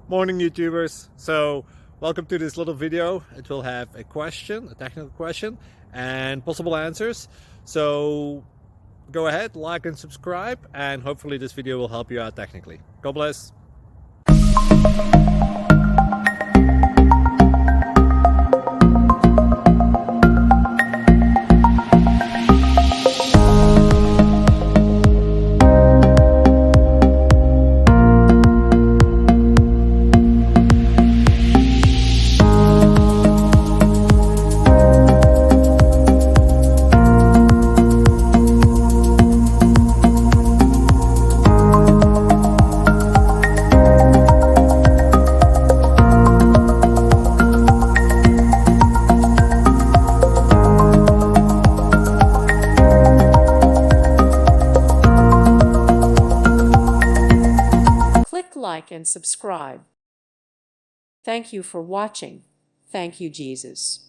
Morning YouTubers. So welcome to this little video. It will have a question, a technical question, and possible answers. So go ahead, like and subscribe, and hopefully this video will help you out technically. God bless. Click like and subscribe. Thank you for watching. Thank you, Jesus.